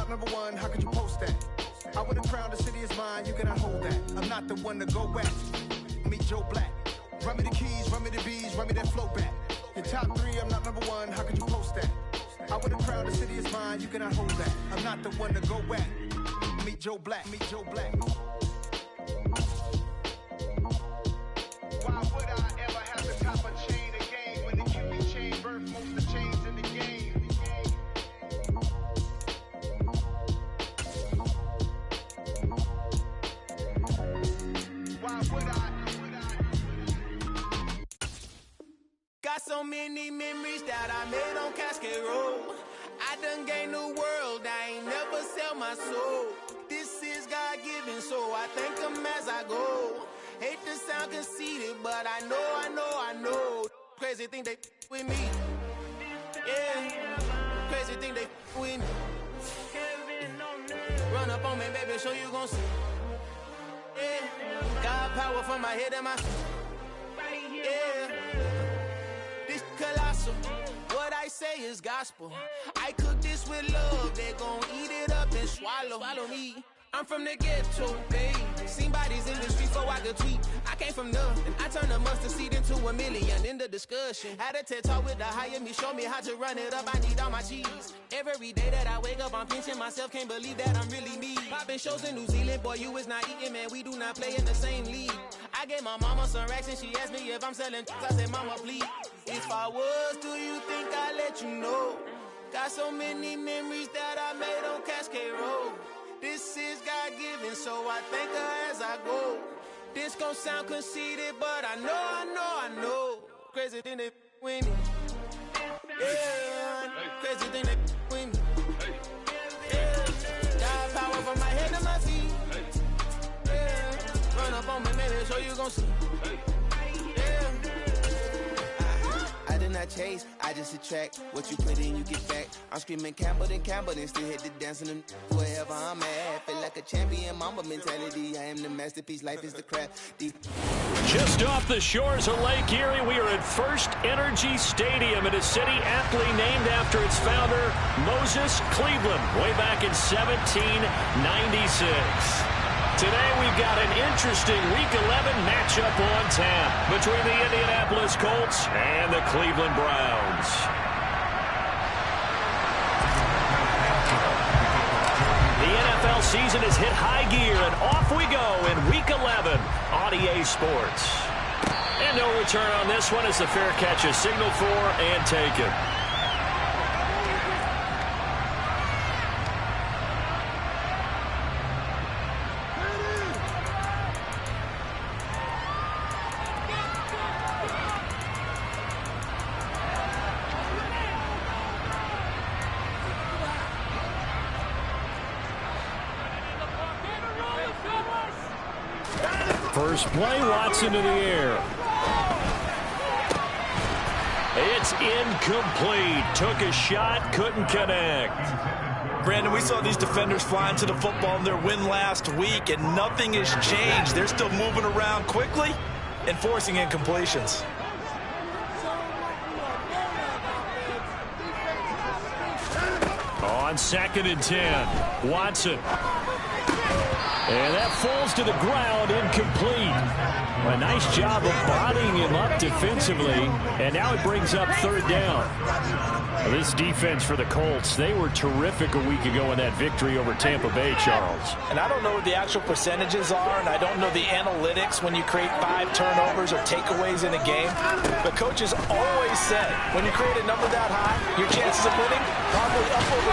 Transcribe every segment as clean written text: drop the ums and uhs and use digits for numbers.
not number one, how could you post that? I would have crowned the city is mine, you cannot hold that. I'm not the one to go back. Meet Joe Black. Run me the keys, run me the bees, run me that flow back. Your top three, I'm not number one, how could you post that? I would have crowned the city is mine, you cannot hold that. I'm not the one to go back. Meet Joe Black, meet Joe Black. Why would I ever have to cop a chain again when the Cupid chain birth most of the chains in the game? Why would I? Got so many memories that I made on Cascade Road. I done gained the world, I ain't never sell my soul. This is God-given, so I thank him as I go. Hate to sound conceited, but I know. Crazy thing they with me. Yeah, crazy thing they with me. Run up on me, baby, show you gon' see. Yeah, God power from my head and my yeah. This colossal, what I say is gospel. I cook this with love, they gon' eat it up and swallow me. I'm from the ghetto, babe. Seen bodies in the streets so I could tweet. I came from nothing. I turned a mustard seed into a million in the discussion. Had a TED talk with the higher me, show me how to run it up. I need all my cheese. Every day that I wake up, I'm pinching myself. Can't believe that I'm really me. Popping shows in New Zealand, boy, you is not eating, man. We do not play in the same league. I gave my mama some racks and she asked me if I'm selling. I said, mama, please. If I was, do you think I'd let you know? Got so many memories that I made on Cascade Road. This is God-given, so I thank her as I go. This gon' sound conceited, but I know. Crazy thing they with me. Yeah, crazy thing they with me. Yeah, got power from my head to my feet. Yeah, run up on me, maybe so you gon' see. Yeah. I did not chase, I just attract. What you put in, you get back. I'm screaming Campbell, then still hit the dancing and wherever I'm at. Feel like a champion, mamba mentality. I am the masterpiece, life is the craft. Just off the shores of Lake Erie, we are at First Energy Stadium in a city aptly named after its founder, Moses Cleveland, way back in 1796. Today we've got an interesting Week 11 matchup on tap between the Indianapolis Colts and the Cleveland Browns. The NFL season has hit high gear, and off we go in Week 11 on EA Sports. And no return on this one as the fair catch is signaled for and taken. First play, Watson to the air. It's incomplete. Took a shot, couldn't connect. Brandon, we saw these defenders flying to the football in their win last week, and nothing has changed. They're still moving around quickly and forcing incompletions. On 2nd and 10, Watson. And that falls to the ground, incomplete. A nice job of bodying him up defensively, and now it brings up 3rd down. This defense for the Colts, they were terrific a week ago in that victory over Tampa Bay, Charles. And I don't know what the actual percentages are, and I don't know the analytics when you create 5 turnovers or takeaways in a game. But coaches always said, when you create a number that high, your chances of winning probably up over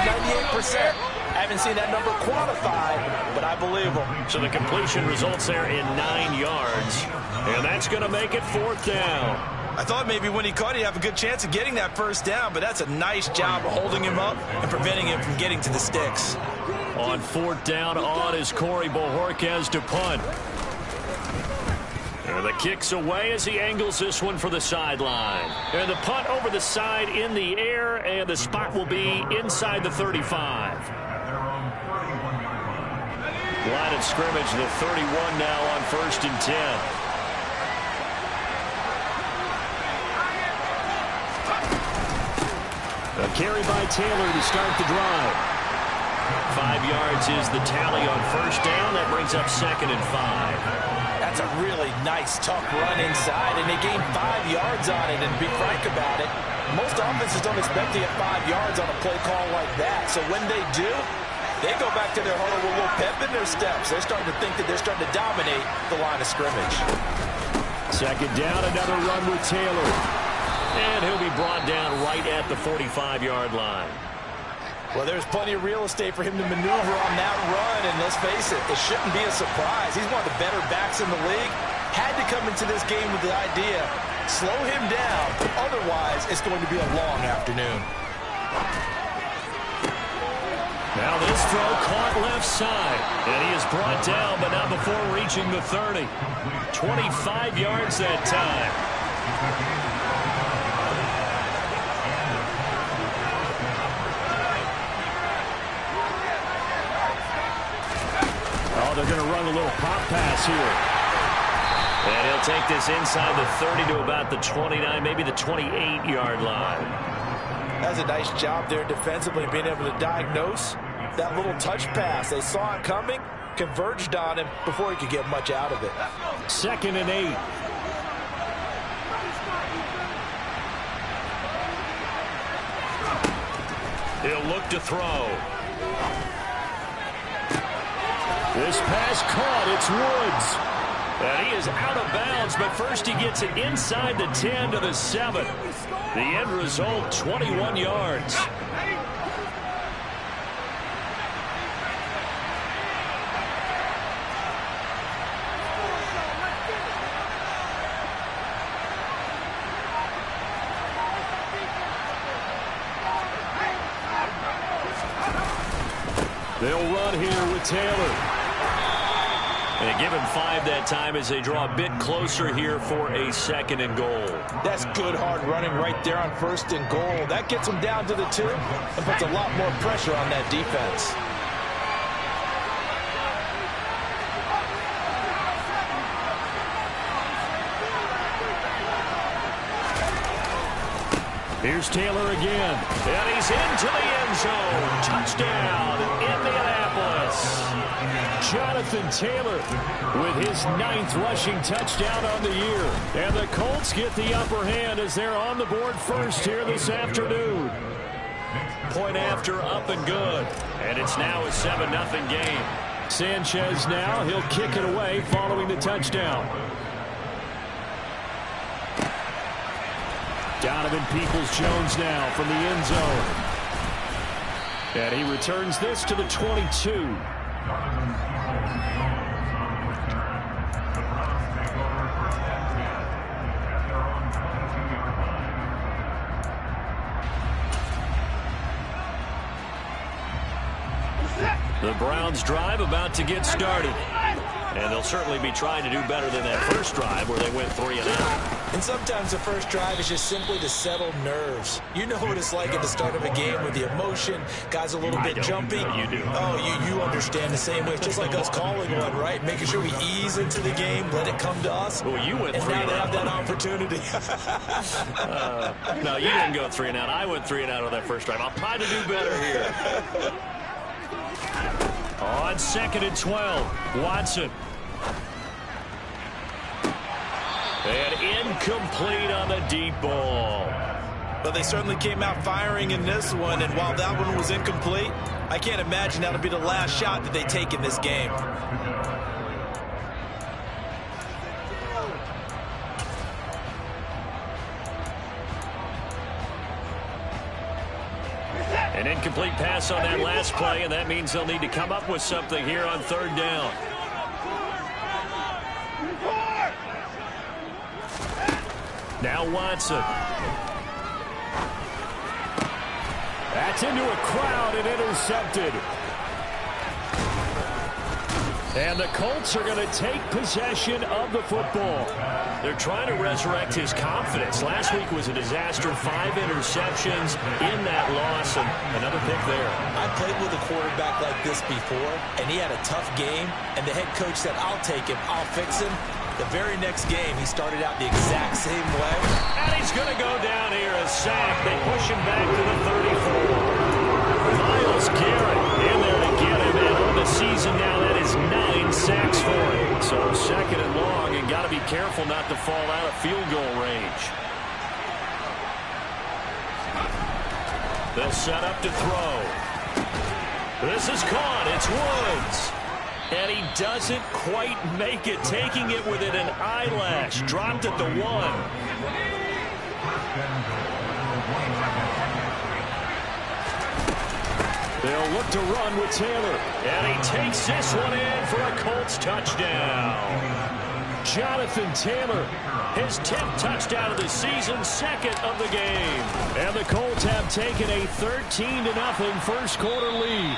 98%. I haven't seen that number quantified, but I believe them. So the completion results there in 9 yards, and that's going to make it 4th down. I thought maybe when he caught it, he'd have a good chance of getting that 1st down, but that's a nice job of holding him up and preventing him from getting to the sticks. On 4th down, on is Corey Bojorquez to punt. And the kick's away as he angles this one for the sideline. And the punt over the side in the air, and the spot will be inside the 35. Line of scrimmage, the 31 now on 1st and 10. A carry by Taylor to start the drive. yards is the tally on first down. That brings up 2nd and 5. That's a really nice, tough run inside, and they gained 5 yards on it. And to be frank about it, most offenses don't expect to get 5 yards on a play call like that. So when they do, they go back to their huddle with a little pep in their steps. They're starting to think that they're starting to dominate the line of scrimmage. 2nd down, another run with Taylor. And he'll be brought down right at the 45-yard line. Well, there's plenty of real estate for him to maneuver on that run, and let's face it, it shouldn't be a surprise. He's one of the better backs in the league. Had to come into this game with the idea, slow him down, otherwise it's going to be a long afternoon. Now this throw caught left side, and he is brought down, but not before reaching the 30. 25 yards that time. Oh, they're going to run a little pop pass here. And he'll take this inside the 30 to about the 29, maybe the 28-yard line. That's a nice job there defensively, being able to diagnose that little touch pass. They saw it coming, converged on him before he could get much out of it. 2nd and 8. He'll look to throw. This pass caught. It's Woods. And he is out of bounds, but first he gets it inside the 10 to the 7. The end result, 21 yards. They'll run here with Taylor. And they give him 5 that time as they draw a bit closer here for a 2nd and goal. That's good, hard running right there on 1st and goal. That gets them down to the 2 and puts a lot more pressure on that defense. Here's Taylor again, and he's into the end zone. Touchdown, Indianapolis. Jonathan Taylor with his 9th rushing touchdown on the year. And the Colts get the upper hand as they're on the board first here this afternoon. Point after, up and good. And it's now a 7-0 game. Sanchez now, he'll kick it away following the touchdown. Donovan Peoples-Jones now from the end zone. And he returns this to the 22. The Browns drive about to get started. And they'll certainly be trying to do better than that first drive where they went 3 and out. And sometimes the first drive is just simply to settle nerves. You know what it's like at the start of a game with the emotion. Guys a little bit jumpy. You do. Oh, you understand the same way. It's just like us calling one, right? Making sure we ease into the game, let it come to us. Well, you went 3 and and now out. they have that opportunity. No, you didn't go 3 and out. I went 3 and out on that first drive. I'll try to do better here. On 2nd and 12, Watson. And incomplete on the deep ball. But they certainly came out firing in this one, and while that one was incomplete, I can't imagine that'll be the last shot that they take in this game. An incomplete pass on that last play, and that means they'll need to come up with something here on 3rd down. Now Watson. That's into a crowd and intercepted. And the Colts are going to take possession of the football. They're trying to resurrect his confidence. Last week was a disaster. 5 interceptions in that loss, and another pick there. I played with a quarterback like this before, and he had a tough game, and the head coach said, I'll take him, I'll fix him. The very next game, he started out the exact same way. And he's going to go down here, a sack. They push him back to the 34. Myles Garrett in there to get him, careful not to fall out of field goal range. They'll set up to throw. This is caught. It's Woods. And he doesn't quite make it, taking it within an eyelash. Dropped at the 1. They'll look to run with Taylor. And he takes this one in for a Colts touchdown. Jonathan Taylor, his 10th touchdown of the season, 2nd of the game. And the Colts have taken a 13-0 first quarter lead.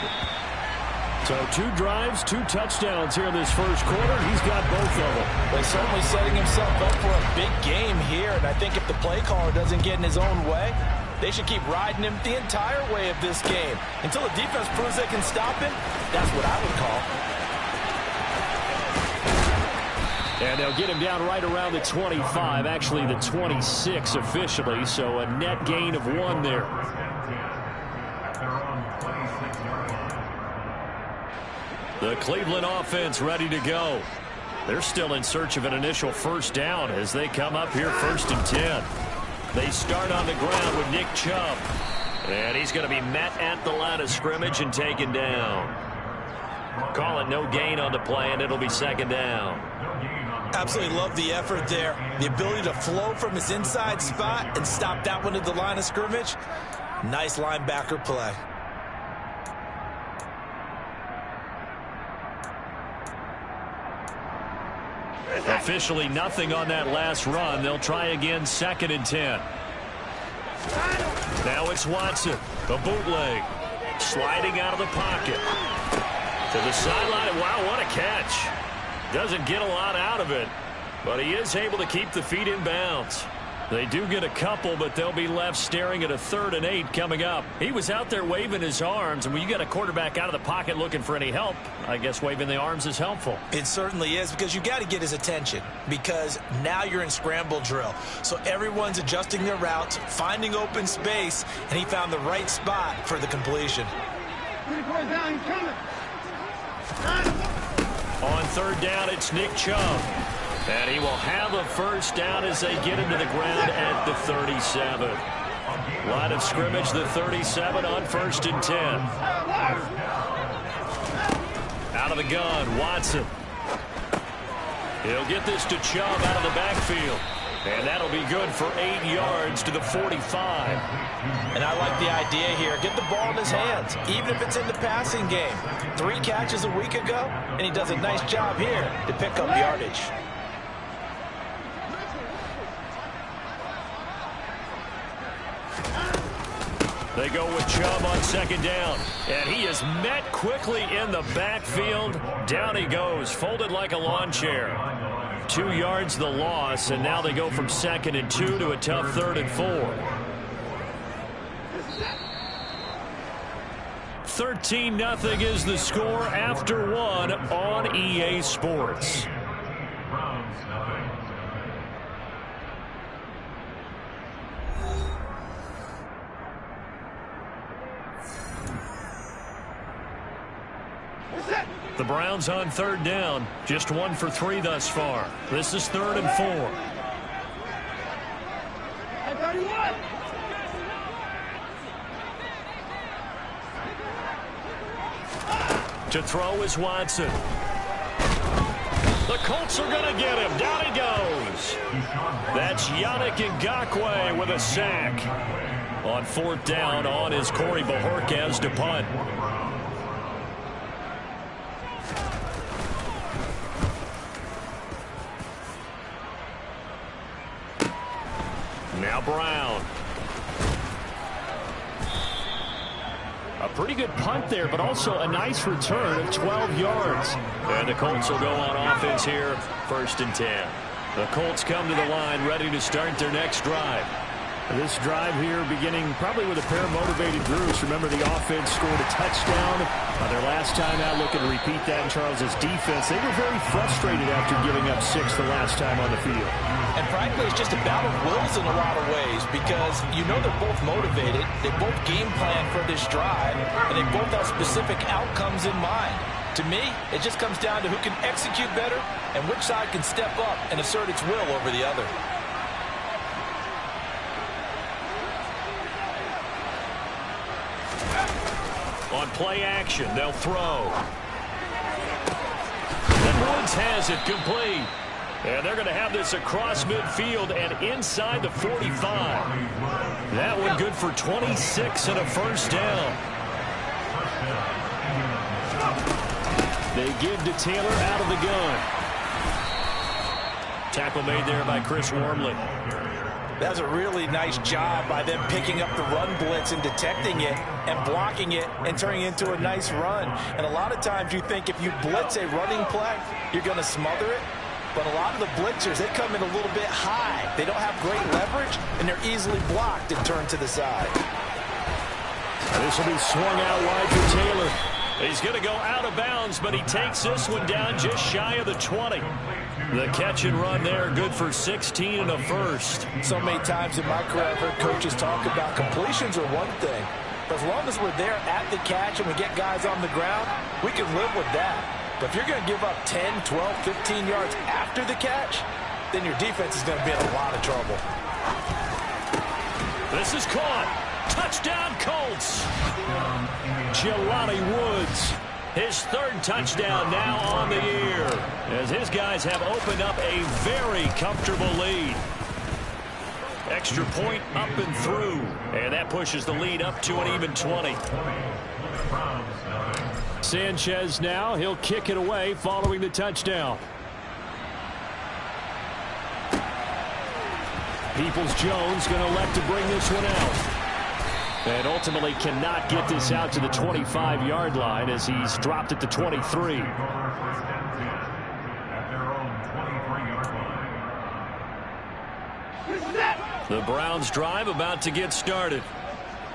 So 2 drives, 2 touchdowns here in this first quarter. He's got both of them. Well, certainly setting himself up for a big game here. And I think if the play caller doesn't get in his own way, they should keep riding him the entire way of this game. Until the defense proves they can stop him, that's what I would call. And they'll get him down right around the 25, actually the 26 officially, so a net gain of 1 there. The Cleveland offense ready to go. They're still in search of an initial first down as they come up here 1st and 10. They start on the ground with Nick Chubb. And he's going to be met at the line of scrimmage and taken down. Call it no gain on the play, and it'll be 2nd down. Absolutely love the effort there. The ability to flow from his inside spot and stop that one at the line of scrimmage. Nice linebacker play. Officially nothing on that last run. They'll try again 2nd and 10. Now it's Watson. The bootleg. Sliding out of the pocket. To the sideline. Wow, what a catch. Doesn't get a lot out of it, but he is able to keep the feet in bounds. They do get a couple, but they'll be left staring at a 3rd and 8 coming up. He was out there waving his arms, and when you got a quarterback out of the pocket looking for any help, I guess waving the arms is helpful. It certainly is, because you got to get his attention, because now you're in scramble drill. So everyone's adjusting their routes, finding open space, and he found the right spot for the completion. On 3rd down, it's Nick Chubb. And he will have a first down as they get into the ground at the 37. Line of scrimmage, the 37 on 1st and 10. Out of the gun, Watson. He'll get this to Chubb out of the backfield. And that'll be good for 8 yards to the 45. And I like the idea here. Get the ball in his hands, even if it's in the passing game. 3 catches a week ago, and he does a nice job here to pick up yardage. They go with Chubb on 2nd down. And he is met quickly in the backfield. Down he goes, folded like a lawn chair. 2 yards the loss, and now they go from 2nd and 2 to a tough 3rd and 4. 13-0 is the score after 1 on EA Sports. The Browns on 3rd down, just 1 for 3 thus far. This is 3rd and 4. To throw is Watson. The Colts are going to get him. Down he goes. That's Yannick Ngakoue with a sack. On 4th down, on is Corey Bojorquez to punt. Now Brown. A pretty good punt there, but also a nice return of 12 yards. And the Colts will go on offense here, 1st and 10. The Colts come to the line, ready to start their next drive. This drive here beginning probably with a pair of motivated groups. Remember, the offense scored a touchdown their last time out, looking to repeat that in Charles's defense. They were very frustrated after giving up 6 the last time on the field. And frankly, it's just a battle of wills in a lot of ways, because you know they're both motivated, they both game plan for this drive, and they both have specific outcomes in mind. To me, it just comes down to who can execute better and which side can step up and assert its will over the other. On play action, they'll throw. And Woods has it complete. And they're going to have this across midfield and inside the 45. That one good for 26 and a first down. They give to Taylor out of the gun. Tackle made there by Chris Wormley. That was a really nice job by them picking up the run blitz and detecting it and blocking it and turning it into a nice run. And a lot of times you think if you blitz a running play, you're going to smother it. But a lot of the blitzers, they come in a little bit high. They don't have great leverage, and they're easily blocked and turned to the side. This will be swung out wide for Taylor. He's going to go out of bounds, but he takes this one down just shy of the 20. The catch and run there, good for 16 and a first. So many times in my career, I've heard coaches talk about completions are one thing. But as long as we're there at the catch and we get guys on the ground, we can live with that. But if you're going to give up 10, 12, 15 yards after the catch, then your defense is going to be in a lot of trouble. This is caught. Touchdown, Colts. Jelani Woods, his third touchdown now on the year, as his guys have opened up a very comfortable lead. Extra point up and through, and that pushes the lead up to an even 20. Sanchez now, he'll kick it away following the touchdown. Peoples-Jones going to elect to bring this one out. And ultimately cannot get this out to the 25-yard line as he's dropped at the 23. The Browns drive about to get started.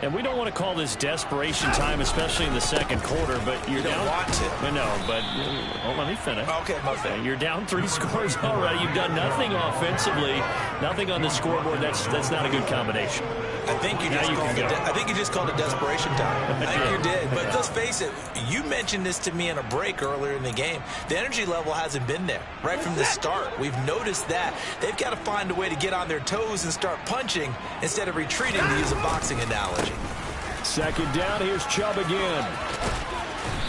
And we don't want to call this desperation time, especially in the second quarter, but you're down. Want to. No, but let me finish. Okay, my bad. You're down 3 scores already. You've done nothing offensively, nothing on the scoreboard. That's not a good combination. I think you just called it desperation time. I think you did. But let's face it, you mentioned this to me in a break earlier in the game. The energy level hasn't been there right from the start. We've noticed that. They've got to find a way to get on their toes and start punching instead of retreating, to use a boxing analogy. Second down, here's Chubb again.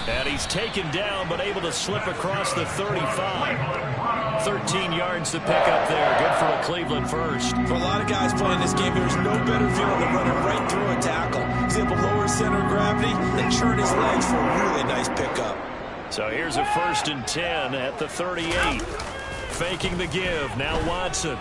And he's taken down, but able to slip across the 35. 13 yards to pick up there. Good for a Cleveland first. For a lot of guys playing this game, there's no better feeling than running right through a tackle. He's able to lower his center of gravity and churn his legs for a really nice pickup. So here's a 1st and 10 at the 38. Faking the give. Now Watson.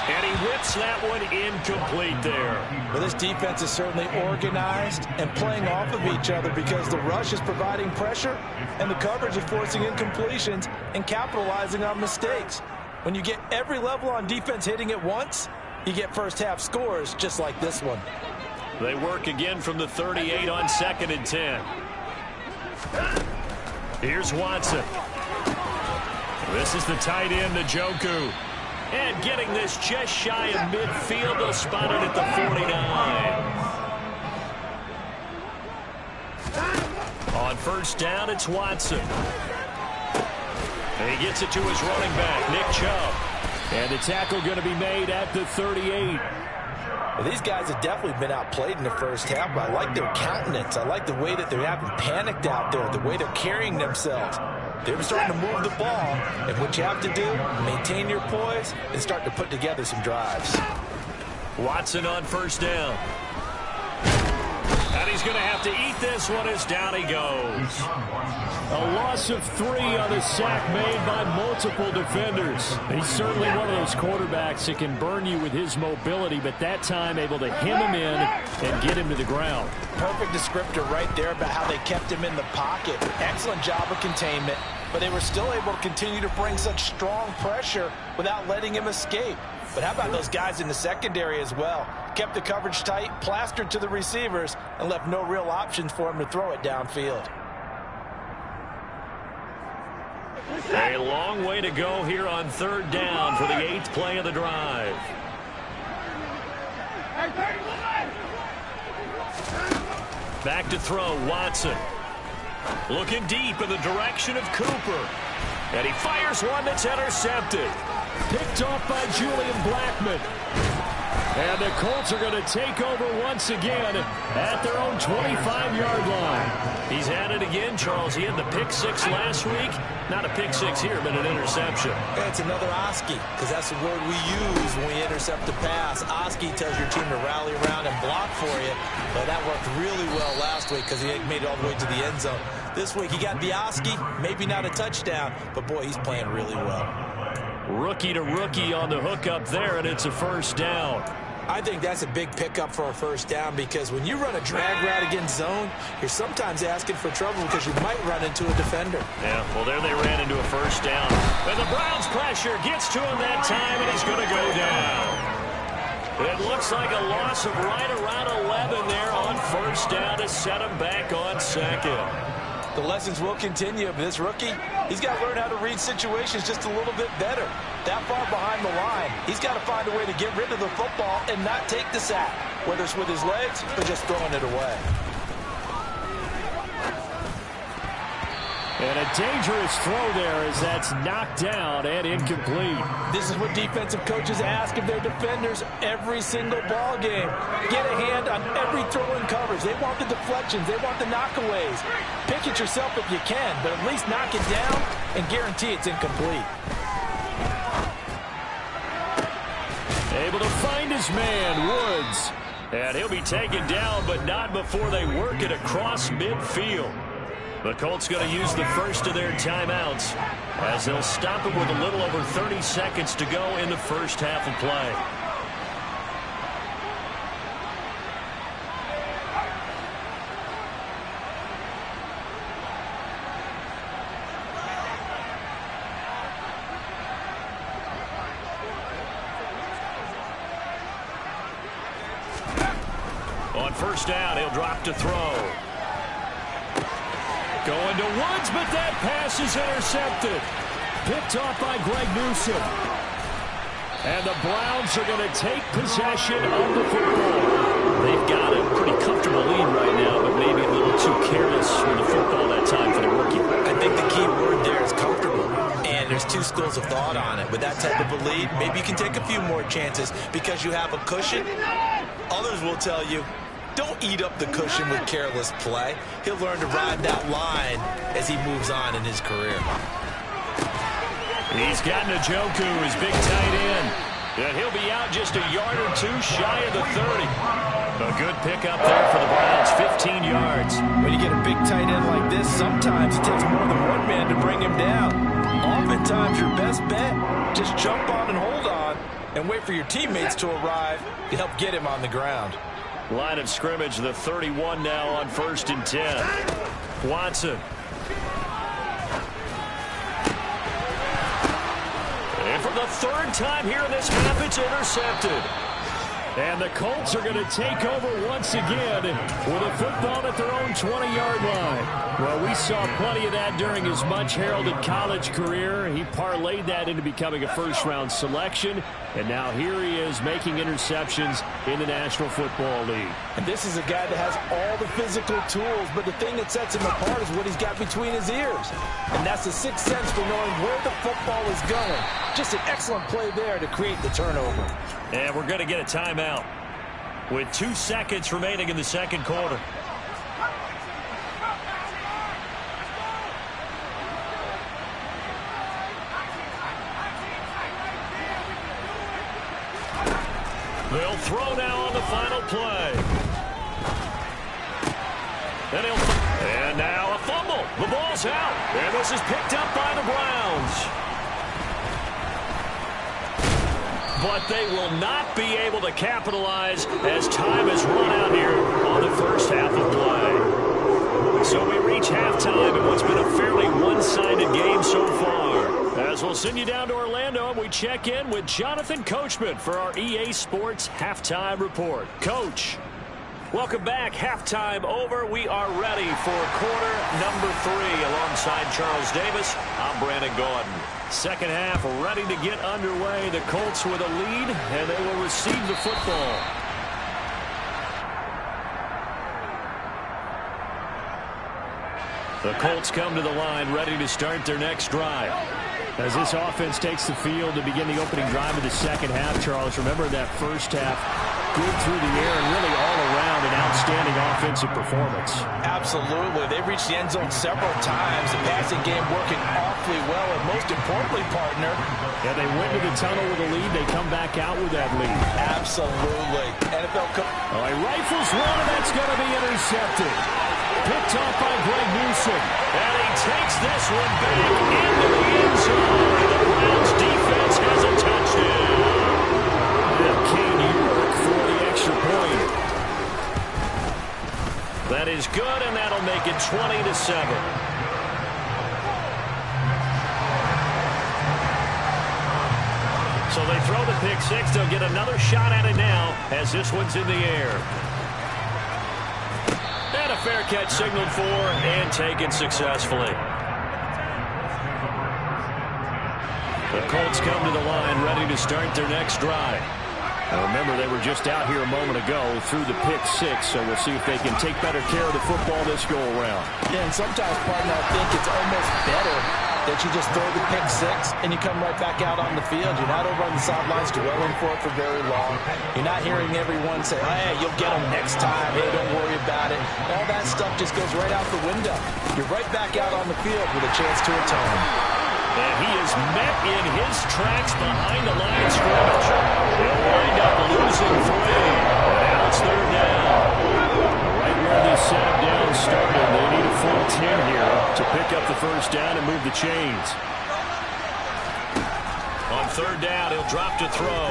And he whips that one incomplete there. Well, this defense is certainly organized and playing off of each other because the rush is providing pressure and the coverage is forcing incompletions and capitalizing on mistakes. When you get every level on defense hitting at once, you get first half scores just like this one. They work again from the 38 on 2nd and 10. Here's Watson. This is the tight end, Njoku. And getting this just shy of midfield, they'll spot it at the 49. On 1st down, it's Watson. And he gets it to his running back, Nick Chubb. And the tackle going to be made at the 38. Well, these guys have definitely been outplayed in the first half, but I like their countenance. I like the way that they're having panicked out there, the way they're carrying themselves. They're starting to move the ball, and what you have to do, maintain your poise and start to put together some drives. Watson on 1st down. And he's going to have to eat this one as down he goes. A loss of 3 on the sack made by multiple defenders. He's certainly one of those quarterbacks that can burn you with his mobility, but that time able to hem him in and get him to the ground. Perfect descriptor right there about how they kept him in the pocket. Excellent job of containment, but they were still able to continue to bring such strong pressure without letting him escape. But how about those guys in the secondary as well? Kept the coverage tight, plastered to the receivers, and left no real options for him to throw it downfield. A long way to go here on 3rd down for the 8th play of the drive. Back to throw, Watson. Looking deep in the direction of Cooper. And he fires one that's intercepted. Picked off by Julian Blackmon. And the Colts are going to take over once again at their own 25-yard line. He's at it again, Charles. He had the pick six last week. Not a pick six here, but an interception. Yeah, it's another Oski, because that's the word we use when we intercept the pass. Oski tells your team to rally around and block for you. But that worked really well last week because he made it all the way to the end zone. This week he got the Oski, maybe not a touchdown, but boy, he's playing really well. Rookie to rookie on the hookup there, and it's a first down. I think that's a big pickup for a first down because when you run a drag route against zone, you're sometimes asking for trouble because you might run into a defender. Yeah, well, there they ran into a first down. And the Browns pressure gets to him that time, and he's going to go down. It looks like a loss of right around 11 there on first down to set him back on second. The lessons will continue, but this rookie, he's got to learn how to read situations just a little bit better. That far behind the line, he's got to find a way to get rid of the football and not take the sack, whether it's with his legs or just throwing it away. And a dangerous throw there as that's knocked down and incomplete. This is what defensive coaches ask of their defenders every single ball game. Get a hand on every throw in coverage. They want the deflections. They want the knockaways. Pick it yourself if you can, but at least knock it down and guarantee it's incomplete. Able to find his man, Woods. And he'll be taken down, but not before they work it across midfield. The Colts going to use the first of their timeouts as they'll stop him with a little over 30 seconds to go in the first half of play. On first down, he'll drop to throw. Going to Woods, but that pass is intercepted. Picked off by Greg Newsome. And the Browns are going to take possession of the football. They've got a pretty comfortable lead right now, but maybe a little too careless with the football that time for the rookie. I think the key word there is comfortable. And there's two schools of thought on it. With that type of a lead, maybe you can take a few more chances because you have a cushion. Others will tell you, don't eat up the cushion with careless play. He'll learn to ride that line as he moves on in his career. He's got Njoku, his big tight end. And he'll be out just a yard or two shy of the 30. A good pickup there for the Browns, 15 yards. When you get a big tight end like this, sometimes it takes more than one man to bring him down. Oftentimes, your best bet, just jump on and hold on and wait for your teammates to arrive to help get him on the ground. Line of scrimmage, the 31 now on 1st and 10. Watson. And for the third time here in this half, it's intercepted. And the Colts are going to take over once again with a football at their own 20-yard line. Well, we saw plenty of that during his much-heralded college career. He parlayed that into becoming a first-round selection. And now here he is making interceptions in the National Football League. And this is a guy that has all the physical tools, but the thing that sets him apart is what he's got between his ears. And that's the sixth sense for knowing where the football is going. Just an excellent play there to create the turnover. And we're going to get a timeout with 2 seconds remaining in the second quarter. They'll throw now on the final play. And now a fumble. The ball's out. And this is picked up by the Browns. But they will not be able to capitalize as time has run out here on the first half of play. So we reach halftime in what's been a fairly one-sided game so far. As we'll send you down to Orlando, and we check in with Jonathan Coachman for our EA Sports Halftime Report. Coach, welcome back. Halftime over. We are ready for quarter number 3. Alongside Charles Davis, I'm Brandon Gordon. Second half ready to get underway. The Colts with a lead, and they will receive the football. The Colts come to the line ready to start their next drive. As this offense takes the field to begin the opening drive of the second half, Charles, remember that first half, good through the air and really all around an outstanding offensive performance. Absolutely. They've reached the end zone several times. The passing game working awfully well, and most importantly, partner. Yeah, they went to the tunnel with a lead. They come back out with that lead. Absolutely. NFL he rifles one, and that's going to be intercepted. Picked off by Greg Newsome. And he takes this one back into the end zone. The Browns defense has a touchdown. And Kane York for the extra point. That is good, and that'll make it 20-7. So they throw the pick six. They'll get another shot at it now as this one's in the air. And a fair catch signaled for and taken successfully. The Colts come to the line ready to start their next drive. Now remember, they were just out here a moment ago through the pick six, so we'll see if they can take better care of the football this go-around. Yeah, and sometimes, partner, I think it's almost better that you just throw the pick six and you come right back out on the field. You're not over on the sidelines dwelling for it for very long. You're not hearing everyone say, hey, you'll get them next time. Hey, don't worry about it. All that stuff just goes right out the window. You're right back out on the field with a chance to atone. And he is met in his tracks behind the line of scrimmage. He'll wind up losing 3. Now it's third down. Right where they sat down started. They need a full 10 here to pick up the first down and move the chains. On third down, he'll drop to throw.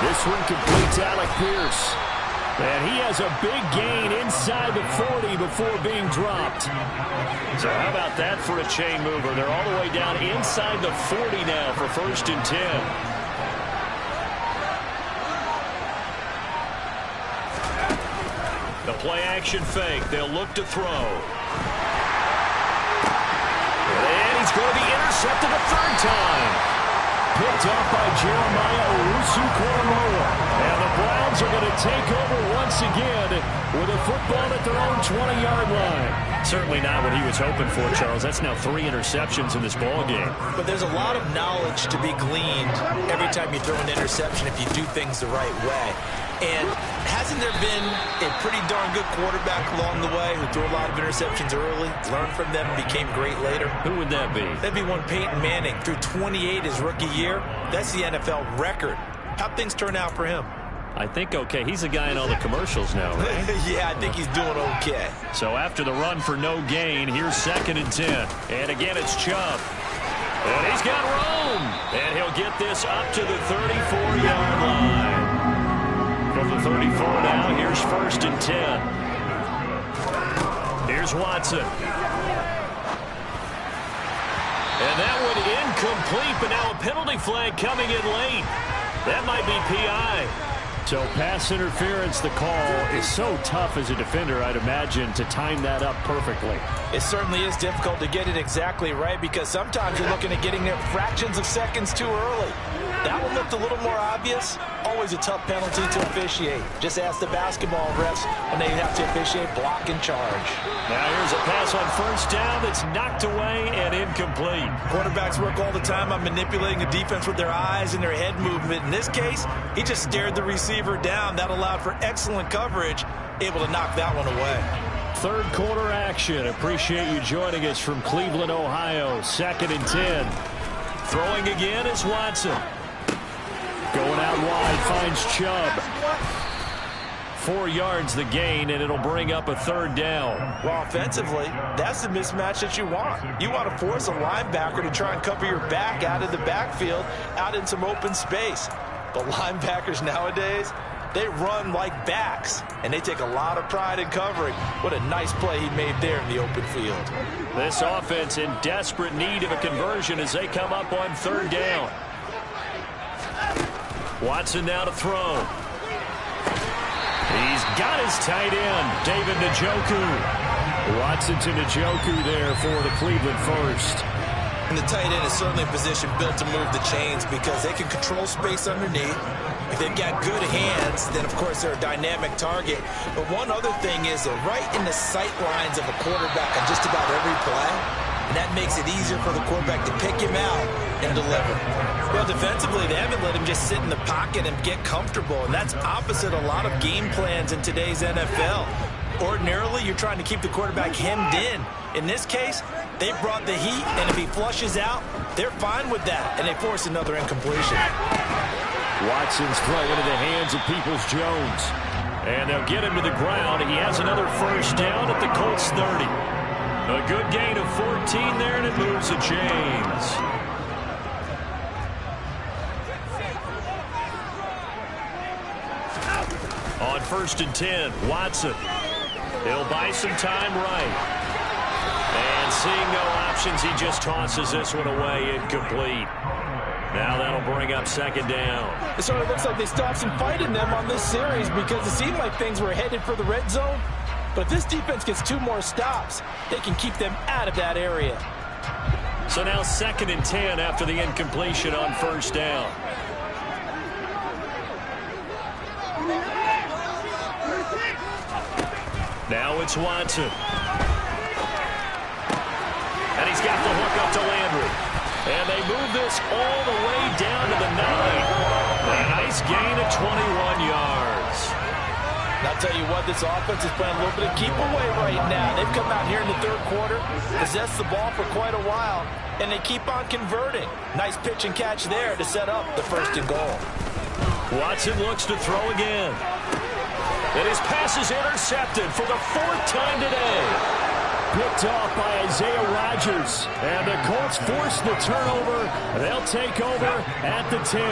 This one completes Alec Pierce. And he has a big gain inside the 40 before being dropped. So how about that for a chain mover? They're all the way down inside the 40 now for 1st and 10. The play action fake. They'll look to throw. And he's going to be intercepted a third time. Picked off by Jeremiah Owusu-Koramoah. And the Browns are going to take over once again with a football at their own 20-yard line. Certainly not what he was hoping for, Charles. That's now 3 interceptions in this ball game. But there's a lot of knowledge to be gleaned every time you throw an interception if you do things the right way. And hasn't there been a pretty darn good quarterback along the way who threw a lot of interceptions early, learned from them, became great later? Who would that be? That'd be one Peyton Manning. Threw 28 his rookie year. That's the NFL record. How'd things turn out for him? I think okay. He's the guy in all the commercials now, right? Yeah, I think he's doing okay. So after the run for no gain, here's 2nd and 10. And again, it's Chubb. And he's got room. And he'll get this up to the 34-yard line. From the 34 now, here's 1st and 10. Here's Watson. And that one incomplete, but now a penalty flag coming in late. That might be PI. So pass interference, the call is so tough as a defender, I'd imagine, to time that up perfectly. It certainly is difficult to get it exactly right because sometimes you're looking at getting there fractions of seconds too early. That one looked a little more obvious. Always a tough penalty to officiate. Just ask the basketball refs when they have to officiate block and charge. Now here's a pass on 1st down that's knocked away and incomplete. Quarterbacks work all the time on manipulating the defense with their eyes and their head movement. In this case, he just stared the receiver down. That allowed for excellent coverage, able to knock that one away. 3rd quarter action. Appreciate you joining us from Cleveland, Ohio. 2nd and 10. Throwing again is Watson. Going out wide, finds Chubb. 4 yards the gain, and it'll bring up a 3rd down. Well, offensively, that's the mismatch that you want. You want to force a linebacker to try and cover your back out of the backfield, out in some open space. But linebackers nowadays, they run like backs, and they take a lot of pride in covering. What a nice play he made there in the open field. This offense in desperate need of a conversion as they come up on 3rd down. Watson now to throw. He's got his tight end, David Njoku. Watson to Njoku there for the Cleveland first. And the tight end is certainly a position built to move the chains because they can control space underneath. If they've got good hands, then of course they're a dynamic target. But one other thing is they're right in the sight lines of a quarterback on just about every play. And that makes it easier for the quarterback to pick him out and deliver. Well, defensively, they haven't let him just sit in the pocket and get comfortable. And that's opposite a lot of game plans in today's NFL. Ordinarily, you're trying to keep the quarterback hemmed in. In this case, they brought the heat, and if he flushes out, they're fine with that, and they force another incompletion. Watson's throw into the hands of Peoples-Jones. And they'll get him to the ground. He has another first down at the Colts 30. A good gain of 14 there, and it moves the chains. On 1st and 10, Watson. He'll buy some time right. And seeing no options, he just tosses this one away, incomplete. Now that'll bring up 2nd down. It sort of looks like they stopped some fight in them on this series because it seemed like things were headed for the red zone. But if this defense gets 2 more stops, they can keep them out of that area. So now 2nd and 10 after the incompletion on 1st down. Now it's Watson. And he's got the hook up to Landry. And they move this all the way down to the 9. A nice gain of 21 yards. And I'll tell you what, this offense is playing a little bit of keep away right now. They've come out here in the 3rd quarter, possessed the ball for quite a while, and they keep on converting. Nice pitch and catch there to set up the 1st and goal. Watson looks to throw again. And his pass is intercepted for the 4th time today. Picked off by Isaiah Rodgers. And the Colts force the turnover. They'll take over at the 10.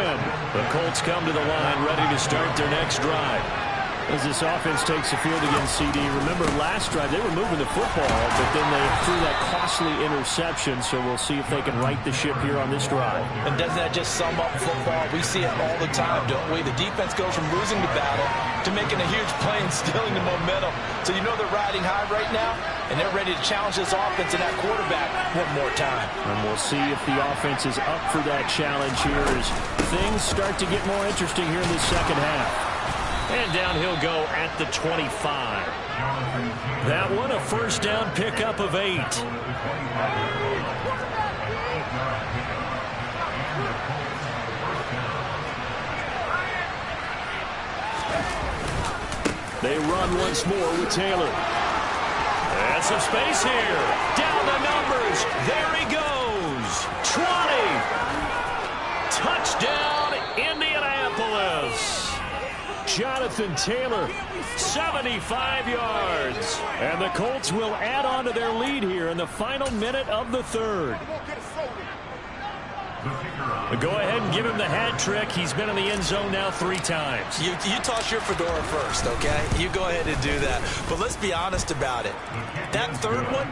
The Colts come to the line ready to start their next drive. As this offense takes the field against CD, remember last drive they were moving the football, but then they threw that costly interception, so we'll see if they can right the ship here on this drive. And doesn't that just sum up football? We see it all the time, don't we? The defense goes from losing the battle to making a huge play and stealing the momentum. So you know they're riding high right now, and they're ready to challenge this offense and that quarterback one more time. And we'll see if the offense is up for that challenge here as things start to get more interesting here in the 2nd half. And down he'll go at the 25. That one a 1st down pickup of 8. They run once more with Taylor. And some space here. Down the numbers. There he goes. 20. Touchdown, Indianapolis. Jonathan Taylor, 75 yards. And the Colts will add on to their lead here in the final minute of the 3rd. Go ahead and give him the hat trick. He's been in the end zone now 3 times. You toss your fedora first, okay? You go ahead and do that. But let's be honest about it. That 3rd one,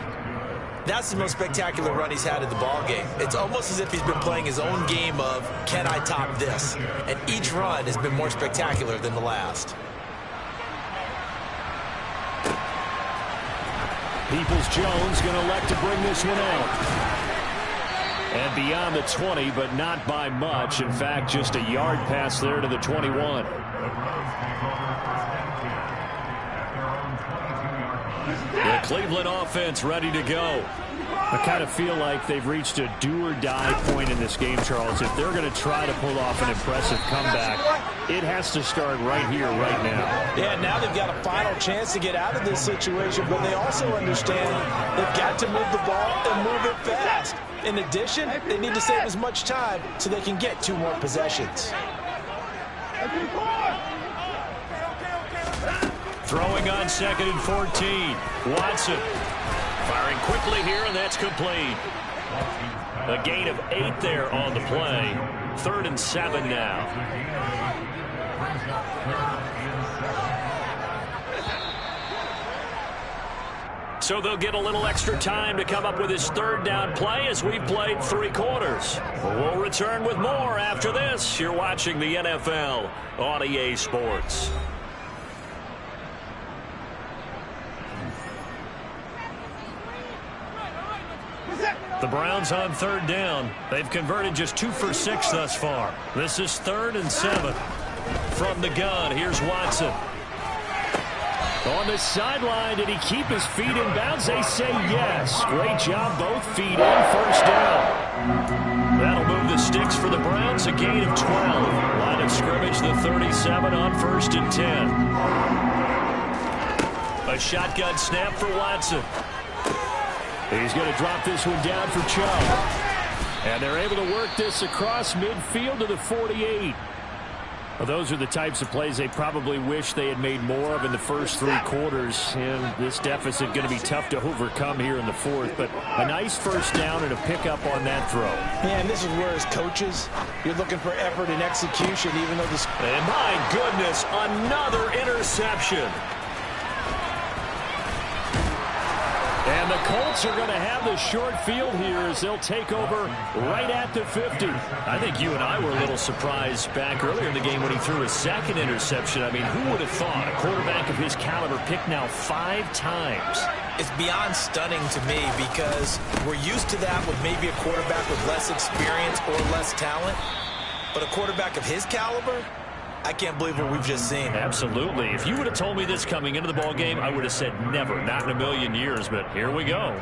that's the most spectacular run he's had in the ballgame. It's almost as if he's been playing his own game of, can I top this? And each run has been more spectacular than the last. Peoples-Jones going to elect to bring this one out. And beyond the 20, but not by much. In fact, just a yard pass there to the 21. The Cleveland offense ready to go. I kind of feel like they've reached a do-or-die point in this game, Charles. If they're going to try to pull off an impressive comeback, it has to start right here, right now. Yeah, now they've got a final chance to get out of this situation, but they also understand they've got to move the ball and move it fast. In addition, they need to save as much time so they can get 2 more possessions. Throwing on 2nd and 14. Watson firing quickly here, and that's complete. A gain of 8 there on the play. 3rd and 7 now. So they'll get a little extra time to come up with his 3rd down play as we've played 3 quarters. We'll return with more after this. You're watching the NFL on EA Sports. The Browns on 3rd down. They've converted just 2 for 6 thus far. This is 3rd and 7. from the gun. Here's Watson. On the sideline, did he keep his feet in bounds? They say yes. Great job, both feet in, first down. That'll move the sticks for the Browns, a gain of 12. Line of scrimmage, the 37 on 1st and 10. A shotgun snap for Watson. He's going to drop this one down for Chubb. And they're able to work this across midfield to the 48. Well, those are the types of plays they probably wish they had made more of in the first 3 quarters. And this deficit going to be tough to overcome here in the 4th. But a nice first down and a pickup on that throw. Yeah, and this is where as coaches, you're looking for effort and execution, even though this... And my goodness, another interception. And the Colts are going to have the short field here as they'll take over right at the 50. I think you and I were a little surprised back earlier in the game when he threw his 2nd interception. I mean, who would have thought a quarterback of his caliber picked now 5 times? It's beyond stunning to me because we're used to that with maybe a quarterback with less experience or less talent. But a quarterback of his caliber, I can't believe what we've just seen. Absolutely. If you would have told me this coming into the ball game, I would have said never, not in a million years. But here we go.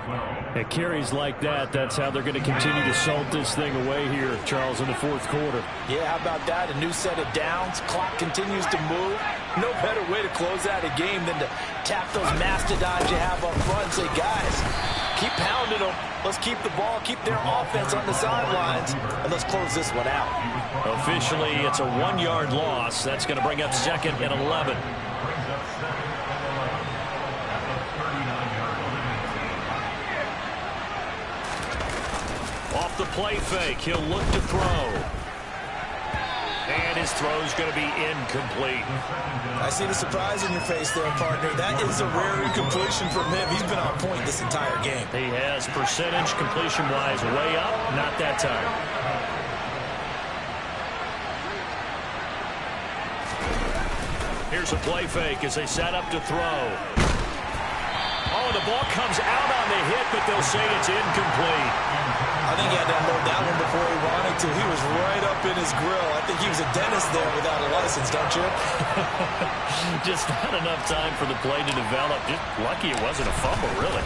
It carries like that. That's how they're going to continue to salt this thing away here, Charles, in the 4th quarter. Yeah, how about that? A new set of downs. Clock continues to move. No better way to close out a game than to tap those mastodons you have up front and say, guys, keep pounding them. Let's keep the ball, keep their offense on the sidelines, and let's close this one out. Officially, it's a 1-yard loss. That's going to bring up 2nd and 11. Off the play fake, he'll look to throw. And his throw's going to be incomplete. I see the surprise in your face there, partner. That is a rare incompletion from him. He's been on point this entire game. He has percentage completion-wise way up, not that time. Here's a play fake as they set up to throw. Oh, the ball comes out on the hit, but they'll say it's incomplete. I think he had to unload that one before he wanted to. He was right up in his grill. I think he was a dentist there without a license, don't you? Just not enough time for the play to develop. Just lucky it wasn't a fumble, really.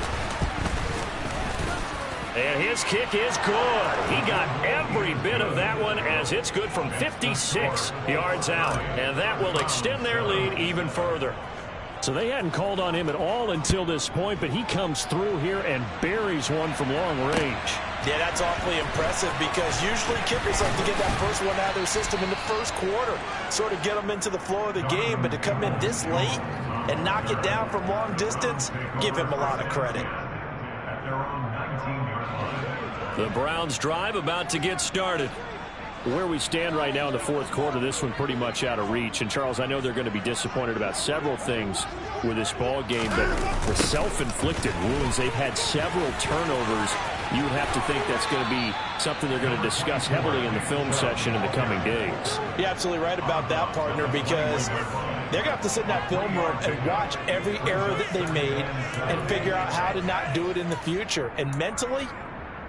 And his kick is good. He got every bit of that one as it's good from 56 yards out. And that will extend their lead even further. So they hadn't called on him at all until this point, but he comes through here and buries one from long range. Yeah, that's awfully impressive because usually kickers like to get that first one out of their system in the first quarter, sort of get them into the flow of the game, but to come in this late and knock it down from long distance, give him a lot of credit. The Browns drive about to get started. Where we stand right now in the 4th quarter, this one pretty much out of reach. And, Charles, I know they're going to be disappointed about several things with this ball game, but the self-inflicted wounds, they've had several turnovers. You would have to think that's going to be something they're going to discuss heavily in the film session in the coming days. You're absolutely right about that, partner, because they're going to have to sit in that film room and watch every error that they made and figure out how to not do it in the future. And mentally,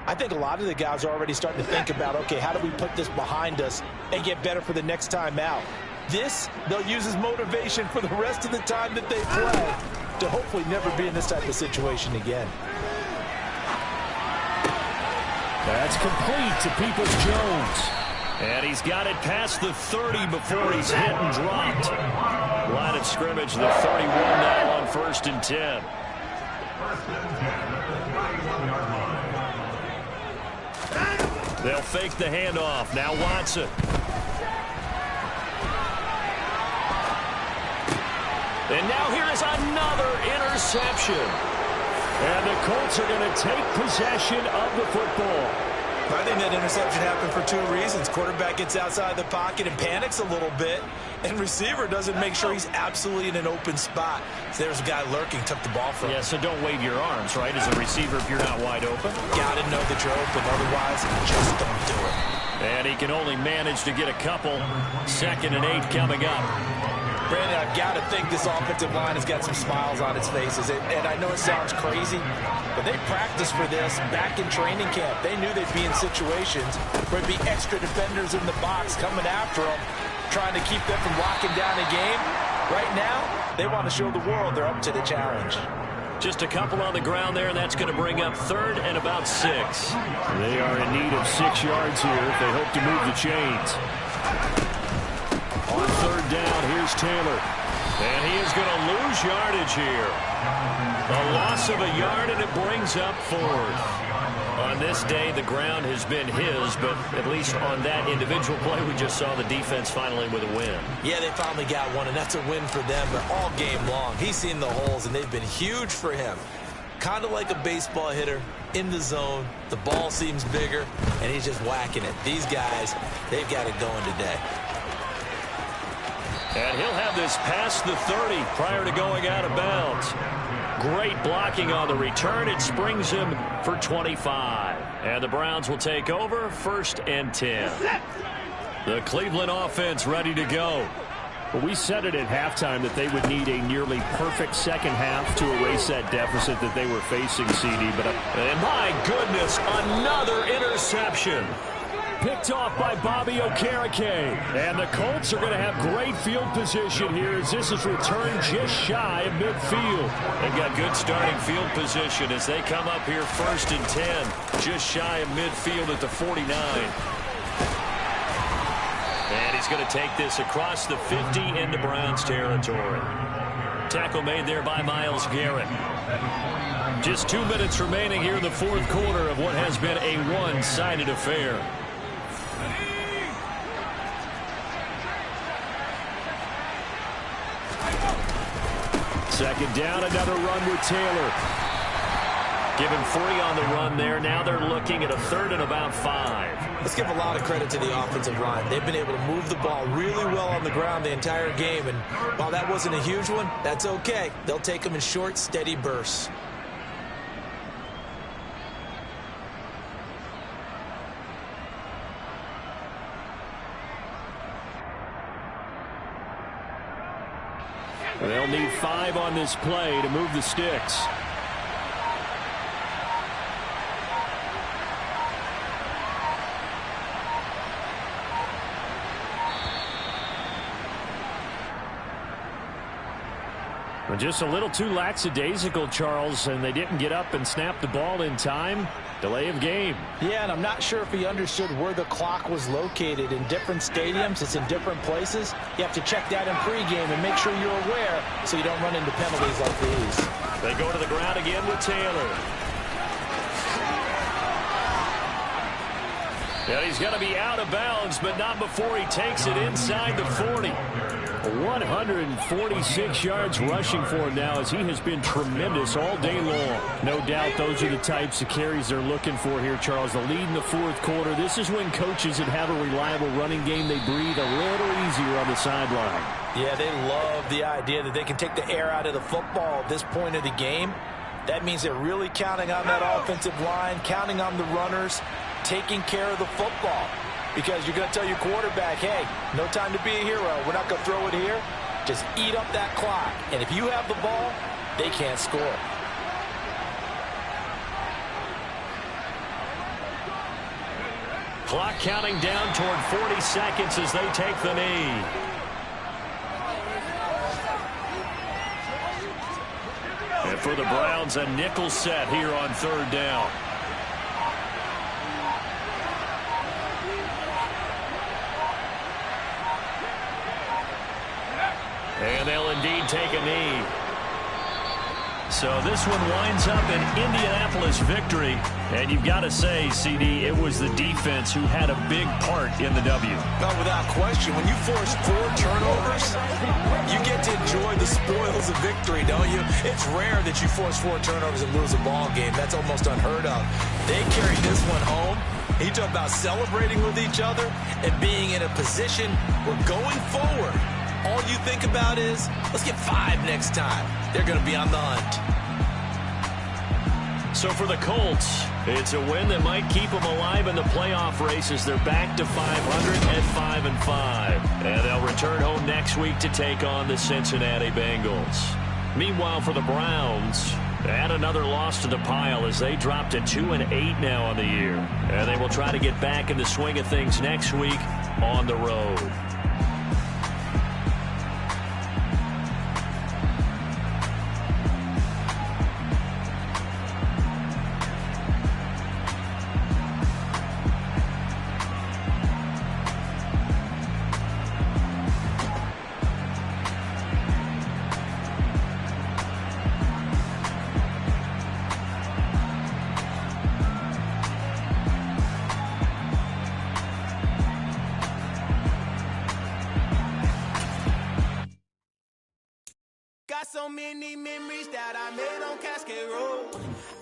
I think a lot of the guys are already starting to think about, okay, how do we put this behind us and get better for the next time out? This, they'll use as motivation for the rest of the time that they play to hopefully never be in this type of situation again. That's complete to Peoples-Jones. And he's got it past the 30 before he's hit and dropped. Line of scrimmage, the 31 now on 1st and 10. They'll fake the handoff. Now Watson. And now here is another interception. And the Colts are going to take possession of the football. I think that interception happened for 2 reasons. Quarterback gets outside the pocket and panics a little bit, and receiver doesn't make sure he's absolutely in an open spot. So there's a guy lurking, took the ball from him. Yeah, so don't wave your arms, right, as a receiver if you're not wide open. Got to know that you're open, otherwise just don't do it. And he can only manage to get a couple. 2nd and 8 coming up. Brandon, I've got to think this offensive line has got some smiles on its faces. And I know it sounds crazy, but they practiced for this back in training camp. They knew they'd be in situations where there'd be extra defenders in the box coming after them, trying to keep them from locking down a game. Right now, they want to show the world they're up to the challenge. Just a couple on the ground there, and that's going to bring up 3rd and about 6. They are in need of 6 yards here if they hope to move the chains. On 3rd down, here's Taylor. And he is going to lose yardage here. A loss of a yard, and it brings up 4th. On this day, the ground has been his, but at least on that individual play, we just saw the defense finally with a win. Yeah, they finally got one, and that's a win for them, but all game long. He's seen the holes, and they've been huge for him. Kind of like a baseball hitter in the zone. The ball seems bigger, and he's just whacking it. These guys, they've got it going today. And he'll have this past the 30 prior to going out of bounds. Great blocking on the return. It springs him for 25. And the Browns will take over 1st and 10. The Cleveland offense ready to go. Well, we said it at halftime that they would need a nearly perfect second half to erase that deficit that they were facing, CD. And my goodness, another interception. Picked off by Bobby Okereke. And the Colts are going to have great field position here as this is returned just shy of midfield. They've got good starting field position as they come up here 1st and 10, just shy of midfield at the 49. And he's going to take this across the 50 into Browns territory. Tackle made there by Myles Garrett. Just 2 minutes remaining here in the 4th quarter of what has been a one-sided affair. Second down, another run with Taylor. Give him 3 on the run there. Now they're looking at a 3rd and about 5. Let's give a lot of credit to the offensive line. They've been able to move the ball really well on the ground the entire game. And while that wasn't a huge one, that's okay. They'll take them in short, steady bursts. They'll need 5 on this play to move the sticks. Just a little too lackadaisical, Charles, and they didn't get up and snap the ball in time. Delay of game. Yeah, and I'm not sure if he understood where the clock was located. In different stadiums, it's in different places. You have to check that in pregame and make sure you're aware so you don't run into penalties like these. They go to the ground again with Taylor. And he's going to be out of bounds, but not before he takes it inside the 40. 146 yards rushing for him now as he has been tremendous all day long. No doubt those are the types of carries they're looking for here, Charles. The lead in the 4th quarter. This is when coaches that have a reliable running game, they breathe a little easier on the sideline. Yeah, they love the idea that they can take the air out of the football at this point of the game. That means they're really counting on that offensive line, counting on the runners, taking care of the football. Because you're going to tell your quarterback, hey, no time to be a hero. We're not going to throw it here. Just eat up that clock. And if you have the ball, they can't score. Clock counting down toward 40 seconds as they take the knee. And for the Browns, a nickel set here on 3rd down. And they'll indeed take a knee. So this one winds up an Indianapolis victory. And you've got to say, CD, it was the defense who had a big part in the W. No, without question. When you force 4 turnovers, you get to enjoy the spoils of victory, don't you? It's rare that you force 4 turnovers and lose a ball game. That's almost unheard of. They carried this one home. You talk about celebrating with each other and being in a position where going forward, all you think about is, let's get 5 next time. They're going to be on the hunt. So for the Colts, it's a win that might keep them alive in the playoff race as they're back to 500 at 5-5. And they'll return home next week to take on the Cincinnati Bengals. Meanwhile, for the Browns, add another loss to the pile as they drop to 2-8 now on the year. And they will try to get back in the swing of things next week on the road. many memories that I made on Cascade Road.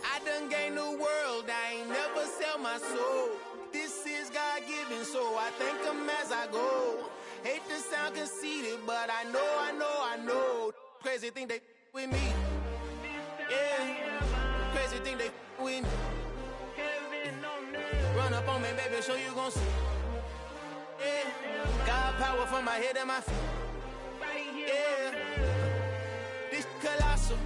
I done gained the world, I ain't never sell my soul. This is God-given, so I thank him as I go. Hate to sound conceited, but I know. Crazy thing they with me. Yeah, crazy thing they with me. Run up on me, baby, show you gon' see. Yeah, God power from my head and my feet. Yeah, this colossal.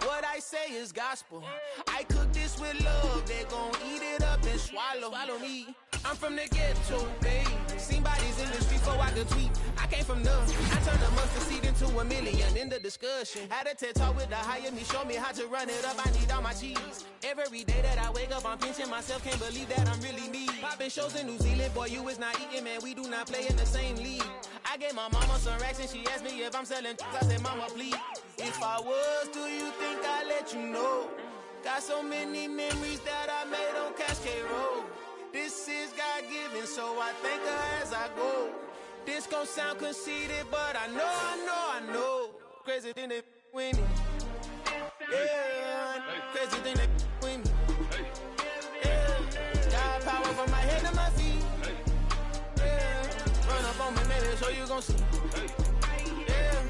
What I say is gospel. I cook this with love, they gon' eat it up and swallow me. I'm from the ghetto, babe. Seen bodies in the street so I could tweet. I came from nothing. I turned a mustard seed into $1 million in the discussion. Had a TED talk with the higher me, show me how to run it up. I need all my cheese. Every day that I wake up, I'm pinching myself. Can't believe that I'm really me. Popping shows in New Zealand, boy, you is not eating, man. We do not play in the same league. I gave my mama some racks and she asked me if I'm selling. I said, mama, please. If I was, do you think I'd let you know? Got so many memories that I made on Cascade Road. This is God-given, so I thank her as I go. This gon' sound conceited, but I know. Crazy thing they with me. Yeah, crazy thing they with me. Yeah, God power from my head to my feet. Yeah, run up on me, maybe, so you gon' see. Yeah.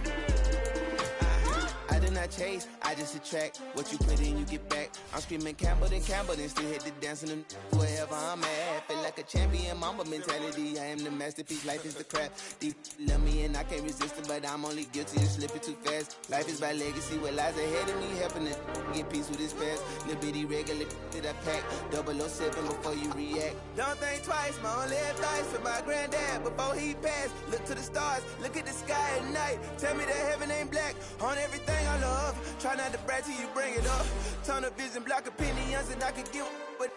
I did not chase, I just attract. What you put in, you get back. I'm screaming Campbell, then still hit the dancing and wherever I'm at. Feel like a champion, mamba mentality. I am the masterpiece, life is the crap. Deep love me and I can't resist it, but I'm only guilty of slipping too fast. Life is by legacy, what lies ahead of me, helping to get peace with this past. Little bitty regular that I pack, 007 before you react. Don't think twice, my only advice for my granddad before he passed. Look to the stars, look at the sky at night. Tell me that heaven ain't black on everything I love. Try not to brag till you bring it up. Tunnel vision, block opinions, and I could get but